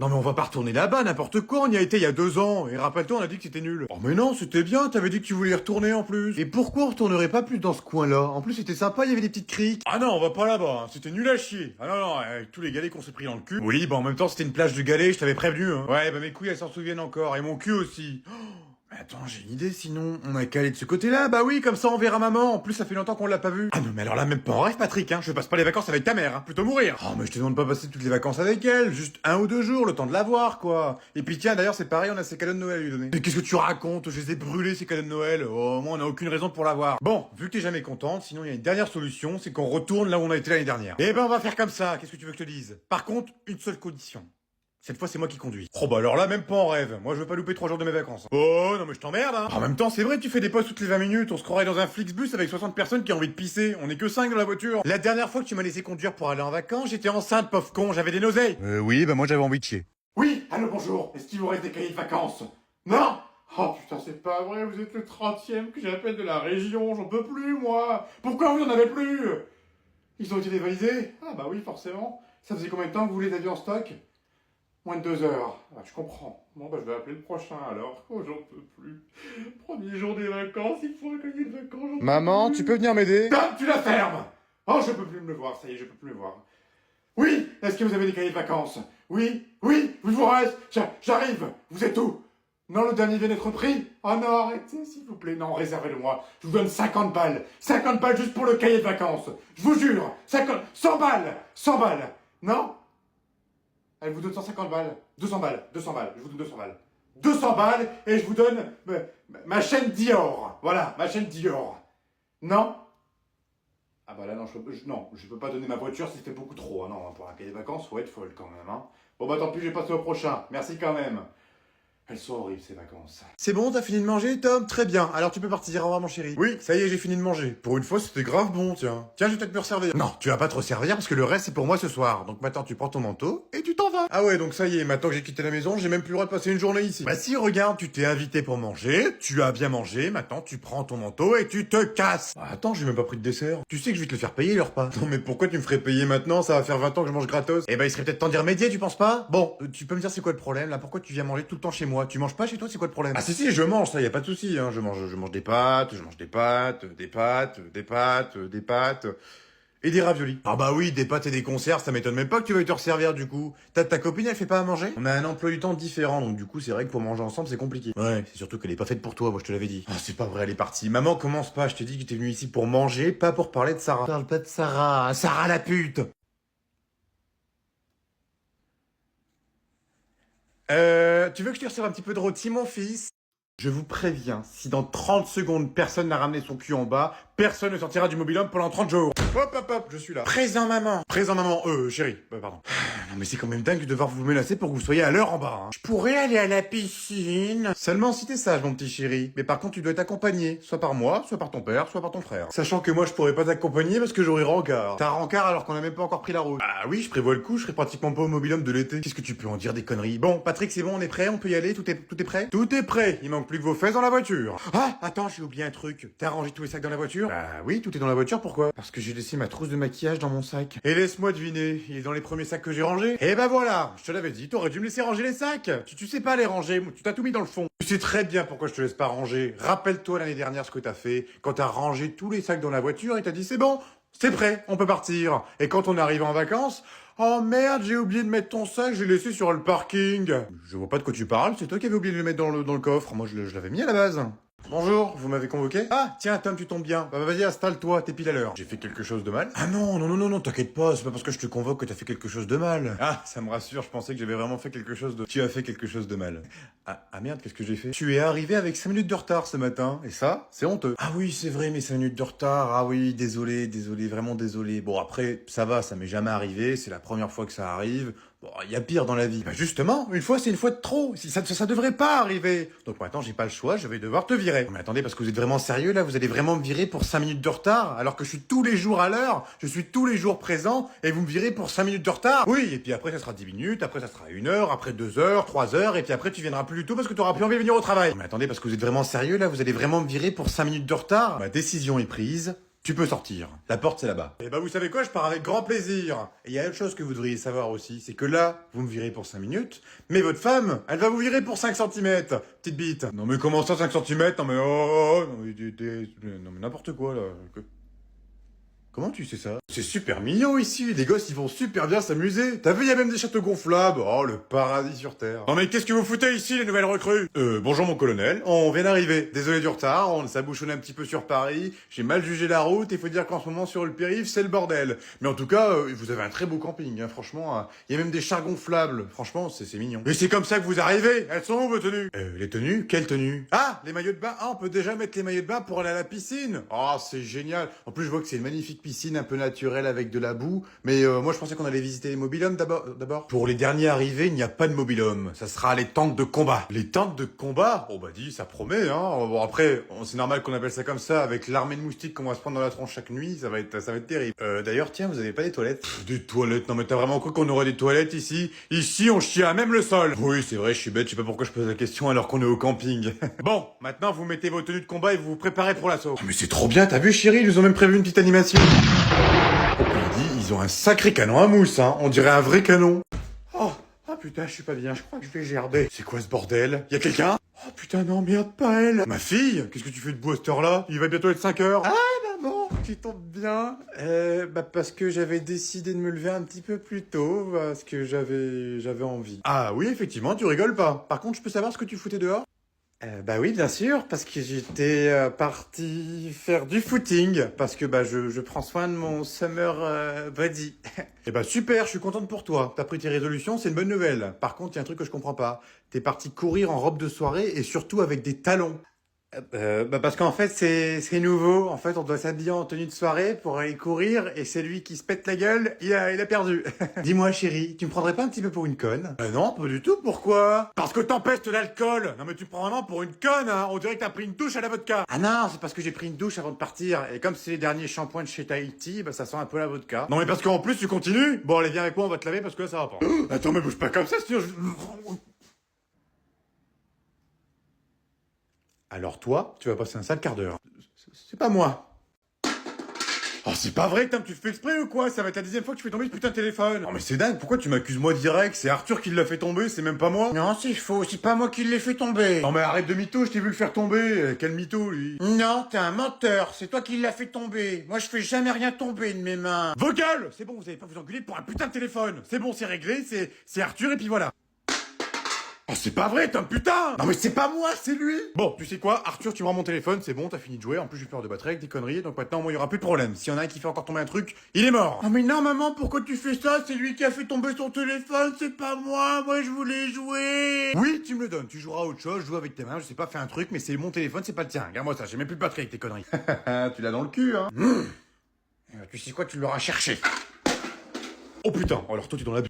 Non mais on va pas retourner là-bas, n'importe quoi, on y a été il y a 2 ans, et rappelle-toi, on a dit que c'était nul. Oh mais non, c'était bien, t'avais dit que tu voulais y retourner en plus. Et pourquoi on retournerait pas plus dans ce coin-là? En plus c'était sympa, il y avait des petites criques. Ah non, on va pas là-bas, hein. C'était nul à chier. Ah non, non, avec tous les galets qu'on s'est pris dans le cul. Oui, bah en même temps c'était une plage de galets, je t'avais prévenu, hein. Ouais, bah mes couilles elles s'en souviennent encore, et mon cul aussi. Mais attends, j'ai une idée sinon. On a qu'à aller de ce côté-là, bah oui, comme ça on verra maman. En plus, ça fait longtemps qu'on l'a pas vue. Ah non, mais alors là, même pas en rêve, Patrick, hein. Je passe pas les vacances avec ta mère, hein. Plutôt mourir. Oh, mais je te demande pas passer toutes les vacances avec elle. Juste 1 ou 2 jours, le temps de la voir, quoi. Et puis tiens, d'ailleurs, c'est pareil, on a ses cadeaux de Noël à lui donner. Mais qu'est-ce que tu racontes? Je les ai brûlés, ces cadeaux de Noël. Oh, moi, on a aucune raison pour la voir. Bon, vu que t'es jamais contente, sinon il y a une dernière solution, c'est qu'on retourne là où on a été l'année dernière. Eh ben, on va faire comme ça. Qu'est-ce que tu veux que je te dise? Par contre, une seule condition. Cette fois, c'est moi qui conduis. Oh bah alors là, même pas en rêve. Moi, je veux pas louper 3 jours de mes vacances. Oh, non mais je t'emmerde, hein. En même temps, c'est vrai, tu fais des pauses toutes les 20 minutes. On se croirait dans un Flixbus avec 60 personnes qui ont envie de pisser. On est que 5 dans la voiture. La dernière fois que tu m'as laissé conduire pour aller en vacances, j'étais enceinte, pauvre con. J'avais des nausées. Oui, bah moi j'avais envie de chier. Oui, allô, bonjour. Est-ce qu'il vous reste des cahiers de vacances? Non. Oh putain, c'est pas vrai. Vous êtes le 30e que j'appelle de la région. J'en peux plus, moi. Pourquoi vous en avez plus? Ils ont été dévalisés? Ah bah oui, forcément. Ça faisait combien de temps que vous les aviez en stock? Moins de 2 heures. Ah, je comprends. Bon, bah, je vais appeler le prochain, alors. Oh, j'en peux plus. Premier jour des vacances, il faut un cahier de vacances. j'en peux Maman, plus. tu peux venir m'aider? Tom, tu la fermes! Oh, je peux plus me le voir, ça y est, je peux plus le voir. Oui! Est-ce que vous avez des cahiers de vacances? Oui! Oui! Il vous reste! J'arrive! Vous êtes où? Non, le dernier vient d'être pris? Oh non, arrêtez, s'il vous plaît. Non, réservez-le moi. Je vous donne 50 balles. 50 balles juste pour le cahier de vacances. Je vous jure. 50... 100 balles! 100 balles! Non? Elle vous donne 150 balles. 200 balles. 200 balles. Je vous donne 200 balles. 200 balles et je vous donne ma chaîne Dior. Voilà, ma chaîne Dior. Non? Ah bah là, non, je peux pas donner ma voiture, c'était beaucoup trop. Ah non, pour un cahier de vacances, faut être folle quand même. Hein. Bon bah tant pis, je vais passer au prochain. Merci quand même. Elles sont horribles ces vacances. C'est bon, t'as fini de manger, Tom? Très bien. Alors tu peux partir, au revoir mon chéri. Oui, ça y est, j'ai fini de manger. Pour une fois, c'était grave bon, tiens. Tiens, je vais peut-être me resservir. Non, tu vas pas te resservir parce que le reste c'est pour moi ce soir. Donc maintenant tu prends ton manteau et tu t'en vas. Ah ouais, donc ça y est, maintenant que j'ai quitté la maison, j'ai même plus le droit de passer une journée ici. Bah si, regarde, tu t'es invité pour manger, tu as bien mangé, maintenant tu prends ton manteau et tu te casses. Bah, attends, j'ai même pas pris de dessert. Tu sais que je vais te le faire payer le repas. Non mais pourquoi tu me ferais payer maintenant? Ça va faire 20 ans que je mange gratos. Eh ben il serait peut-être temps d'y remédier, tu penses pas? Bon, tu peux me dire c'est quoi le problème là? Pourquoi tu viens manger tout le temps chez moi? Tu manges pas chez toi? C'est quoi le problème? Ah si, je mange, ça y a pas de souci, hein. Je mange des pâtes, des pâtes, des pâtes. Et des raviolis. Ah bah oui, des pâtes et des conserves, ça m'étonne même pas que tu veuilles te resservir du coup. Ta copine, elle fait pas à manger? On a un emploi du temps différent, donc du coup c'est vrai que pour manger ensemble c'est compliqué. Ouais, c'est surtout qu'elle est pas faite pour toi, moi je te l'avais dit. Ah c'est pas vrai, elle est partie. Maman, commence pas, je t'ai dit que t'es venu ici pour manger, pas pour parler de Sarah. Parle pas de Sarah, Sarah la pute. Tu veux que je te resserve un petit peu de rôti, mon fils? Je vous préviens, si dans 30 secondes personne n'a ramené son cul en bas, personne ne sortira du mobil-home pendant 30 jours. Hop, hop, hop, je suis là. Présent maman. Présent maman, chérie. Pardon. Non mais c'est quand même dingue de devoir vous menacer pour que vous soyez à l'heure en bas. Hein. Je pourrais aller à la piscine. Seulement si t'es sage, mon petit chéri. Mais par contre, tu dois être accompagné. Soit par moi, soit par ton père, soit par ton frère. Sachant que moi, je pourrais pas t'accompagner parce que j'aurais rencard. T'as rencard alors qu'on a même pas encore pris la route. Ah oui, je prévois le coup, je serai pratiquement pas au mobil-home de l'été. Qu'est-ce que tu peux en dire des conneries? Bon, Patrick, c'est bon, on est prêt, on peut y aller, tout est prêt? Tout est prêt. Il manque plus que vos fesses dans la voiture. Ah, attends, j'ai oublié un truc. T'as rangé tous les sacs dans la voiture? Bah oui, tout est dans la voiture, pourquoi? Parce que j'ai laissé ma trousse de maquillage dans mon sac. Et laisse-moi deviner, il est dans les premiers sacs que j'ai rangés? Et ben voilà, je te l'avais dit, t'aurais dû me laisser ranger les sacs. Tu sais pas les ranger, tu t'as tout mis dans le fond. Tu sais très bien pourquoi je te laisse pas ranger. Rappelle-toi l'année dernière ce que t'as fait, quand t'as rangé tous les sacs dans la voiture et t'as dit c'est bon, c'est prêt, on peut partir. Et quand on arrive en vacances, oh merde, j'ai oublié de mettre ton sac, je l'ai laissé sur le parking. Je vois pas de quoi tu parles, c'est toi qui avais oublié de le mettre dans le coffre. Moi, je l'avais mis à la base. Bonjour, vous m'avez convoqué? Ah, tiens, Tom, tu tombes bien. Bah vas-y, installe-toi, t'es pile à l'heure. J'ai fait quelque chose de mal? Ah non, t'inquiète pas, c'est pas parce que je te convoque que t'as fait quelque chose de mal. Ah, ça me rassure, je pensais que j'avais vraiment fait quelque chose de... Tu as fait quelque chose de mal. Ah merde, qu'est-ce que j'ai fait? Tu es arrivé avec 5 minutes de retard ce matin, et ça, c'est honteux. Ah oui, c'est vrai, mes 5 minutes de retard, ah oui, désolé, vraiment désolé. Bon, après, ça va, ça m'est jamais arrivé, c'est la première fois que ça arrive. Bon, il y a pire dans la vie. Bah justement, une fois c'est une fois de trop. Si ça devrait pas arriver. Donc maintenant j'ai pas le choix, je vais devoir te virer. Mais attendez, parce que vous êtes vraiment sérieux là, vous allez vraiment me virer pour 5 minutes de retard alors que je suis tous les jours à l'heure, je suis tous les jours présent et vous me virez pour 5 minutes de retard? Oui, et puis après ça sera 10 minutes, après ça sera 1 heure, après 2 heures, 3 heures et puis après tu viendras plus du tout parce que t'auras plus envie de venir au travail. Mais attendez, parce que vous êtes vraiment sérieux là, vous allez vraiment me virer pour 5 minutes de retard? Ma décision est prise. Tu peux sortir. La porte, c'est là-bas. Eh ben, vous savez quoi, je pars avec grand plaisir. Et il y a autre chose que vous devriez savoir aussi, c'est que là, vous me virez pour 5 minutes, mais votre femme, elle va vous virer pour 5 centimètres. Petite bite. Non mais comment ça, 5 centimètres? Non mais non mais, non mais n'importe quoi, là. Comment tu sais ça? C'est super mignon ici, les gosses ils vont super bien s'amuser. T'as vu, il y a même des châteaux gonflables. Oh, le paradis sur Terre. Non mais qu'est-ce que vous foutez ici, les nouvelles recrues? Bonjour mon colonel, on vient d'arriver. Désolé du retard, on s'est bouchonné un petit peu sur Paris. J'ai mal jugé la route, et faut dire qu'en ce moment sur le périph' c'est le bordel. Mais en tout cas, vous avez un très beau camping, hein, franchement. Il y a même des chars gonflables, franchement c'est mignon. Et c'est comme ça que vous arrivez? Elles sont où vos tenues? Les tenues? Quelles tenues? Ah, les maillots de bain. Ah, on peut déjà mettre les maillots de bain pour aller à la piscine. Oh, c'est génial. En plus je vois que c'est une magnifique piscine un peu naturelle avec de la boue. Mais moi je pensais qu'on allait visiter les mobil-homes d'abord. Pour les derniers arrivés, il n'y a pas de mobil-home. Ça sera les tentes de combat. Les tentes de combat? Oh bah dis, ça promet, hein. Bon après, c'est normal qu'on appelle ça comme ça, avec l'armée de moustiques qu'on va se prendre dans la tronche chaque nuit, ça va être terrible. D'ailleurs, tiens, vous avez pas des toilettes? Des toilettes? Non mais t'as vraiment cru qu'on aurait des toilettes ici? Ici, on chie à même le sol. Oui, c'est vrai, je suis bête, je sais pas pourquoi je pose la question alors qu'on est au camping. Bon, maintenant vous mettez vos tenues de combat et vous vous préparez pour l'assaut. Oh, mais c'est trop bien, t'as vu chérie, ils nous ont même prévu une petite animation. Ils ont un sacré canon à mousse, hein. On dirait un vrai canon. Oh, ah putain, je suis pas bien. Je crois que je vais gerber. C'est quoi ce bordel? Y a quelqu'un? Oh putain, non, merde, pas elle. Ma fille? Qu'est-ce que tu fais debout à cette heure-là? Il va bientôt être 5 heures. Ah, maman, tu tombes bien. Parce que j'avais décidé de me lever un petit peu plus tôt, parce que j'avais envie. Ah oui, effectivement, tu rigoles pas. Par contre, je peux savoir ce que tu foutais dehors? Bah oui, bien sûr, parce que j'étais parti faire du footing, parce que bah je prends soin de mon summer body. Eh bah super, je suis contente pour toi. T'as pris tes résolutions, c'est une bonne nouvelle. Par contre, il y a un truc que je comprends pas. T'es parti courir en robe de soirée et surtout avec des talons. Bah parce qu'en fait c'est nouveau. En fait on doit s'habiller en tenue de soirée pour aller courir et c'est lui qui se pète la gueule, il a perdu. Dis-moi chérie, tu me prendrais pas un petit peu pour une conne? Non, pas du tout, pourquoi? Parce que t'empestes l'alcool. Non mais tu me prends vraiment pour une conne, hein. On dirait que t'as pris une douche à la vodka. Ah non, c'est parce que j'ai pris une douche avant de partir et comme c'est les derniers shampoings de chez Tahiti, bah ça sent un peu la vodka. Non mais parce qu'en plus tu continues. Bon allez viens avec moi, on va te laver parce que là ça va pas. Attends mais bouge pas comme ça sinon je... Alors toi, tu vas passer un sale quart d'heure. C'est pas moi. Oh, c'est pas vrai, tu fais exprès ou quoi? Ça va être la 10e fois que tu fais tomber ce putain de téléphone. Non mais c'est dingue, pourquoi tu m'accuses moi direct? C'est Arthur qui l'a fait tomber, c'est même pas moi. Non, c'est faux, c'est pas moi qui l'ai fait tomber. Non mais arrête de mytho, je t'ai vu le faire tomber. Quel mytho, lui? Non, t'es un menteur, c'est toi qui l'as fait tomber. Moi je fais jamais rien tomber de mes mains. Vos gueules! C'est bon, vous allez pas vous engueuler pour un putain de téléphone. C'est bon, c'est réglé, c'est Arthur et puis voilà. Oh, c'est pas vrai, t'es un putain! Non mais c'est pas moi, c'est lui! Bon, tu sais quoi, Arthur, tu me rends mon téléphone, c'est bon, t'as fini de jouer, en plus j'ai peur de batterie avec des conneries, donc maintenant, moi, il y aura plus de problème. S'il y en a un qui fait encore tomber un truc, il est mort! Oh mais non, maman, pourquoi tu fais ça? C'est lui qui a fait tomber son téléphone, c'est pas moi je voulais jouer! Oui, tu me le donnes, tu joueras à autre chose, joue avec tes mains, je sais pas, fais un truc, mais c'est mon téléphone, c'est pas le tien. Regarde-moi ça, j'ai même plus de batterie avec tes conneries. Tu l'as dans le cul, hein? Tu sais quoi, tu l'auras cherché. Oh putain, alors toi, tu es dans la...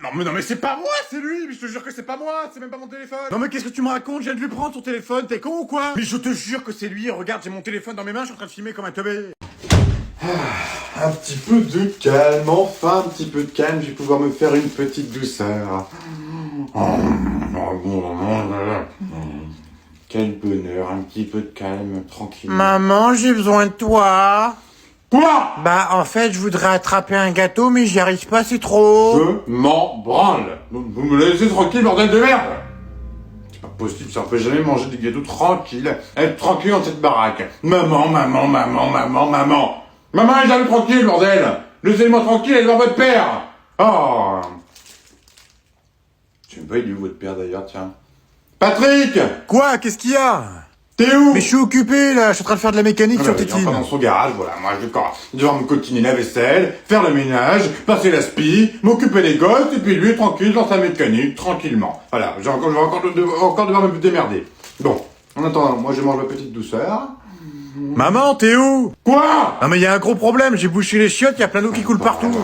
Non mais c'est pas moi, c'est lui. Mais je te jure que c'est pas moi, c'est même pas mon téléphone. Non mais qu'est-ce que tu me racontes? Je viens de lui prendre son téléphone, t'es con ou quoi? Mais je te jure que c'est lui. Regarde, j'ai mon téléphone dans mes mains, je suis en train de filmer comme un teubé. Un petit peu de calme, enfin un petit peu de calme, je vais pouvoir me faire une petite douceur. Quel bonheur, un petit peu de calme, tranquille. Maman, j'ai besoin de toi. Quoi? Bah, en fait, je voudrais attraper un gâteau, mais j'y arrive pas, c'est trop. Je m'en branle. Vous me laissez tranquille, bordel de merde. C'est pas possible, ça, on peut jamais manger des gâteaux tranquille. Être tranquille dans cette baraque. Maman. Maman, elle est jamais tranquille, bordel. Laissez-moi tranquille, allez voir votre père. Oh. Je sais même pas, il est où votre père d'ailleurs, tiens. Patrick! Quoi? Qu'est-ce qu'il y a? T'es où? Mais je suis occupé là, je suis en train de faire de la mécanique sur Tétine. Enfin dans son garage, voilà, moi je vais devoir me continuer la vaisselle, faire le ménage, passer la spie, m'occuper des gosses, et puis lui tranquille dans sa mécanique, tranquillement. Voilà, je vais encore devoir me démerder. Bon, en attendant, moi je mange ma petite douceur. Maman, t'es où? Quoi? Ah mais il y a un gros problème, j'ai bouché les chiottes, il y a plein d'eau qui coule partout.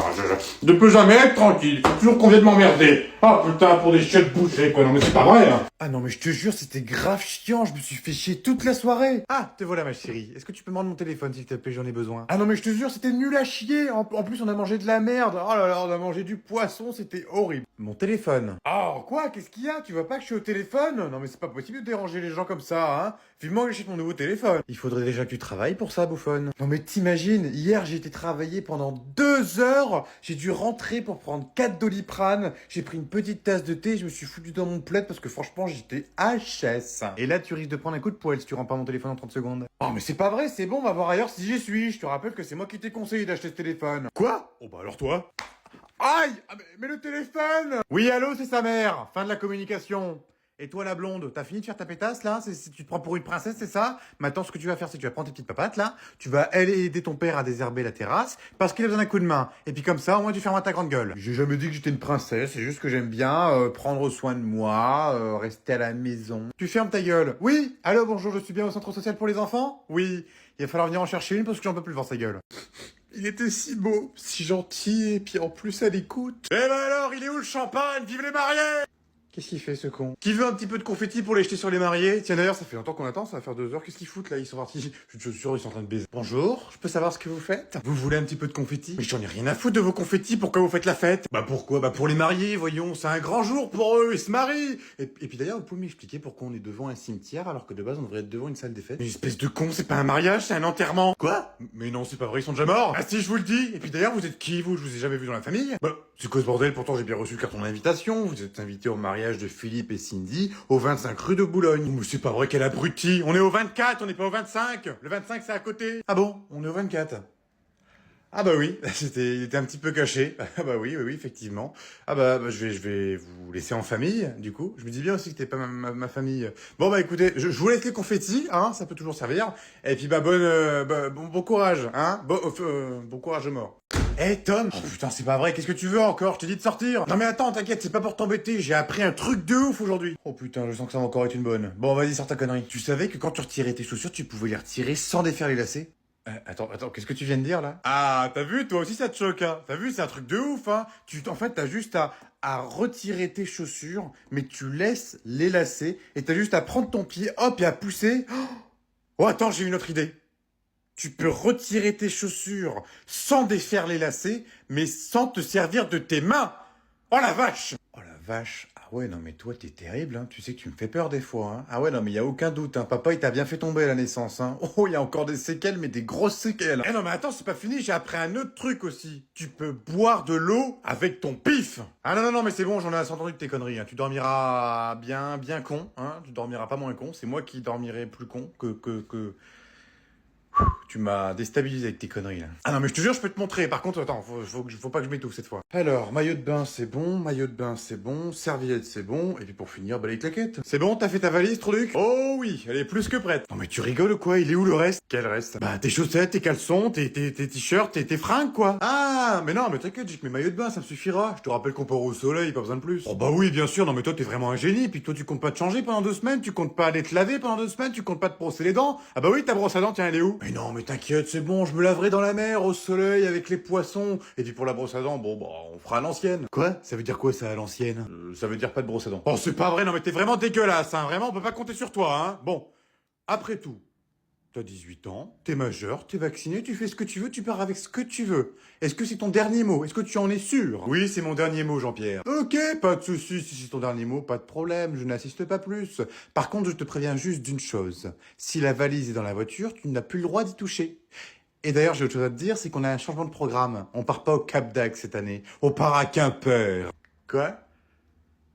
Ne peux jamais être tranquille, faut toujours qu'on vienne m'emmerder. Ah putain, pour des chiottes bouchées quoi, non mais c'est pas vrai hein. Ah non mais je te jure, c'était grave chiant, je me suis fait chier toute la soirée. Ah, te voilà ma chérie, est-ce que tu peux me rendre mon téléphone s'il te plaît, j'en ai besoin. Ah non mais je te jure, c'était nul à chier, en plus on a mangé de la merde. Oh là là, on a mangé du poisson, c'était horrible. Mon téléphone. Oh quoi, qu'est-ce qu'il y a? Tu vois pas que je suis au téléphone? Non mais c'est pas possible de déranger les gens comme ça, hein. Vivement que j'achète mon nouveau téléphone. Il faudrait déjà bien que tu travailles pour ça, bouffonne. Non mais t'imagines, hier j'ai été travailler pendant 2 heures, j'ai dû rentrer pour prendre 4 Doliprane, j'ai pris une petite tasse de thé, je me suis foutu dans mon plaid parce que franchement j'étais HS. Et là tu risques de prendre un coup de poêle si tu rends pas mon téléphone en 30 secondes. Oh mais c'est pas vrai, c'est bon, on va voir ailleurs si j'y suis. Je te rappelle que c'est moi qui t'ai conseillé d'acheter ce téléphone. Quoi? Oh bah alors toi. Aïe! Ah, mais le téléphone! Oui, allô, c'est sa mère. Fin de la communication. Et toi, la blonde, t'as fini de faire ta pétasse, là? Tu te prends pour une princesse, c'est ça? Maintenant, ce que tu vas faire, c'est que tu vas prendre tes petites papates, là. Tu vas aller aider ton père à désherber la terrasse, parce qu'il a besoin d'un coup de main. Et puis comme ça, au moins, tu fermes ta grande gueule. J'ai jamais dit que j'étais une princesse, c'est juste que j'aime bien prendre soin de moi, rester à la maison. Tu fermes ta gueule. Oui? Allô, bonjour, je suis bien au centre social pour les enfants? Oui. Il va falloir venir en chercher une parce que j'en peux plus voir sa gueule. Il était si beau, si gentil, et puis en plus à l'écoute. Eh ben alors, il est où le champagne? Vive les mariés! Qu'est-ce qu'il fait ce con? Qui veut un petit peu de confetti pour les jeter sur les mariés? Tiens d'ailleurs, ça fait longtemps qu'on attend, ça va faire 2 heures. Qu'est-ce qu'ils foutent là? Ils sont partis. Je suis sûr, ils sont en train de baiser. Bonjour, je peux savoir ce que vous faites? Vous voulez un petit peu de confetti? Mais j'en ai rien à foutre de vos confettis, pourquoi vous faites la fête? Bah pourquoi? Bah pour les mariés, voyons, c'est un grand jour pour eux, ils se marient! Et puis d'ailleurs, vous pouvez m'expliquer pourquoi on est devant un cimetière alors que de base on devrait être devant une salle des fêtes? Une espèce de con, c'est pas un mariage, c'est un enterrement! Quoi? Mais non, c'est pas vrai, ils sont déjà morts! Ah si, je vous le dis! Et puis d'ailleurs, vous êtes qui vous? Je vous ai jamais vu dans la famille? Bah, c'est quoi ce bordel? Pourtant j'ai bien reçu le carton d'invitation, vous êtes invité au mariage de Philippe et Cindy au 25 rue de Boulogne. Mais c'est pas vrai, quel abruti! On est au 24, on n'est pas au 25! Le 25 c'est à côté! Ah bon? On est au 24. Ah bah oui, il était un petit peu caché. Ah bah oui, effectivement. Ah bah, je vais vous laisser en famille, du coup. Je me dis bien aussi que t'es pas ma famille. Bon bah écoutez, je vous laisse les confettis, hein, ça peut toujours servir. Et puis bah bon courage, hein. Bon courage de mort. Eh Tom! Oh putain, c'est pas vrai, qu'est-ce que tu veux encore? Je t'ai dit de sortir! Non mais attends, t'inquiète, c'est pas pour t'embêter, j'ai appris un truc de ouf aujourd'hui! Oh putain, je sens que ça va encore être une bonne. Bon, vas-y, sors ta connerie. Tu savais que quand tu retirais tes chaussures, tu pouvais les retirer sans défaire les lacets? Attends, qu'est-ce que tu viens de dire là? Ah, t'as vu, toi aussi ça te choque, hein? T'as vu, c'est un truc de ouf, hein? En fait, t'as juste à retirer tes chaussures, mais tu laisses les lacets, et t'as juste à prendre ton pied, hop, et à pousser. Oh, attends, j'ai une autre idée. Tu peux retirer tes chaussures sans défaire les lacets, mais sans te servir de tes mains. Oh la vache! Oh la vache! Ah ouais, non mais toi t'es terrible, hein. Tu sais que tu me fais peur des fois, hein. Ah ouais, non mais y a aucun doute, hein. Papa il t'a bien fait tomber à la naissance, hein. Oh, y a encore des séquelles, mais des grosses séquelles. Eh non mais attends, c'est pas fini, j'ai appris un autre truc aussi. Tu peux boire de l'eau avec ton pif. Ah non, mais c'est bon, j'en ai assez entendu de tes conneries, hein. Tu dormiras bien con, hein. Tu dormiras pas moins con. C'est moi qui dormirai plus con que... Tu m'as déstabilisé avec tes conneries là. Ah non mais je te jure je peux te montrer. Par contre attends, faut pas que je m'étouffe cette fois. Alors maillot de bain c'est bon, serviette c'est bon, et puis pour finir bah les claquettes. C'est bon, t'as fait ta valise Truc? Oh oui, elle est plus que prête. Non mais tu rigoles ou quoi? Il est où le reste? Quel reste? Bah tes chaussettes, tes caleçons, tes t-shirts, tes fringues quoi. Ah mais non mais t'inquiète, j'ai que mes maillots de bain, ça me suffira. Je te rappelle qu'on part au soleil, pas besoin de plus. Oh bah oui bien sûr, non mais toi t'es vraiment un génie. Puis toi tu comptes pas te changer pendant 2 semaines, tu comptes pas aller te laver pendant 2 semaines, tu comptes pas te brosser les dents. Ah bah oui ta brosse à dents tiens elle est où? Mais non mais t'inquiète, c'est bon, je me laverai dans la mer, au soleil, avec les poissons. Et puis pour la brosse à dents, bon, bah, on fera à l'ancienne. Quoi? Ça veut dire quoi, ça, à l'ancienne? Ça veut dire pas de brosse à dents. Oh, c'est pas vrai, non mais t'es vraiment dégueulasse, hein. Vraiment, on peut pas compter sur toi, hein. Bon. Après tout, t'as 18 ans, t'es majeur, t'es vacciné, tu fais ce que tu veux, tu pars avec ce que tu veux. Est-ce que c'est ton dernier mot? Est-ce que tu en es sûr? Oui, c'est mon dernier mot, Jean-Pierre. Ok, pas de soucis, si c'est ton dernier mot, pas de problème, je n'assiste pas plus. Par contre, je te préviens juste d'une chose. Si la valise est dans la voiture, tu n'as plus le droit d'y toucher. Et d'ailleurs, j'ai autre chose à te dire, c'est qu'on a un changement de programme. On part pas au Cap d'Agde cette année, on part à Quimper. Quoi?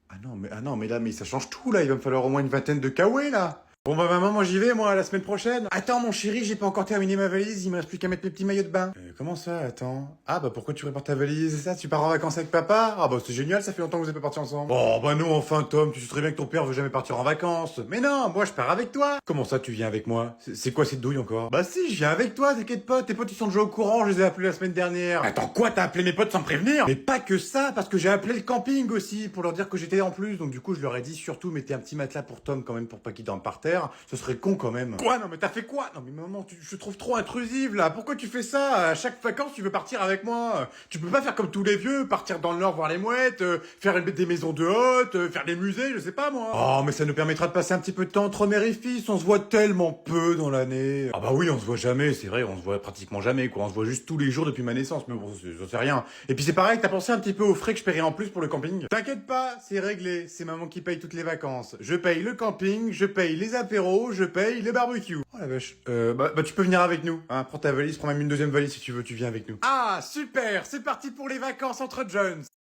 Ah non, mais là, mais ça change tout, là, il va me falloir au moins une vingtaine de kawaii, là. Bon bah maman, moi j'y vais, moi, la semaine prochaine. Attends mon chéri, j'ai pas encore terminé ma valise, il me reste plus qu'à mettre mes petits maillots de bain. Comment ça, attends? Ah bah pourquoi tu prépares ta valise? C'est ça, tu pars en vacances avec papa? Ah bah c'est génial, ça fait longtemps que vous êtes pas partis ensemble. Oh bah non, enfin Tom, tu sais très bien que ton père veut jamais partir en vacances. Mais non, moi je pars avec toi. Comment ça tu viens avec moi? C'est quoi cette douille encore? Bah si, je viens avec toi, t'inquiète pas, tes potes ils sont déjà au courant, je les ai appelés la semaine dernière. Attends quoi, t'as appelé mes potes sans me prévenir? Mais pas que ça, parce que j'ai appelé le camping aussi, pour leur dire que j'étais en plus, donc du coup je leur ai dit surtout mettez un petit matelas pour Tom quand même pour pas qu'il dorme par terre, ce serait con quand même. Quoi? Non mais t'as fait quoi? Non mais maman, je trouve trop intrusive là. Pourquoi tu fais ça? À chaque vacances tu veux partir avec moi. Tu peux pas faire comme tous les vieux, partir dans le nord voir les mouettes, faire des maisons de hôtes, faire des musées, je sais pas moi. Oh mais ça nous permettra de passer un petit peu de temps entre mère et fils. On se voit tellement peu dans l'année. Ah bah oui, on se voit jamais, c'est vrai, on se voit pratiquement jamais quoi. On se voit juste tous les jours depuis ma naissance. Mais bon, j'en sais rien. Et puis c'est pareil, t'as pensé un petit peu aux frais que je paierais en plus pour le camping? T'inquiète pas, c'est réglé. C'est maman qui paye toutes les vacances. Je paye le camping, je paye les abonnements. apéro, je paye les barbecues. Oh la vache. Bah tu peux venir avec nous. Hein, prends ta valise, prends même une deuxième valise si tu veux, tu viens avec nous. Ah, super, c'est parti pour les vacances entre Jones.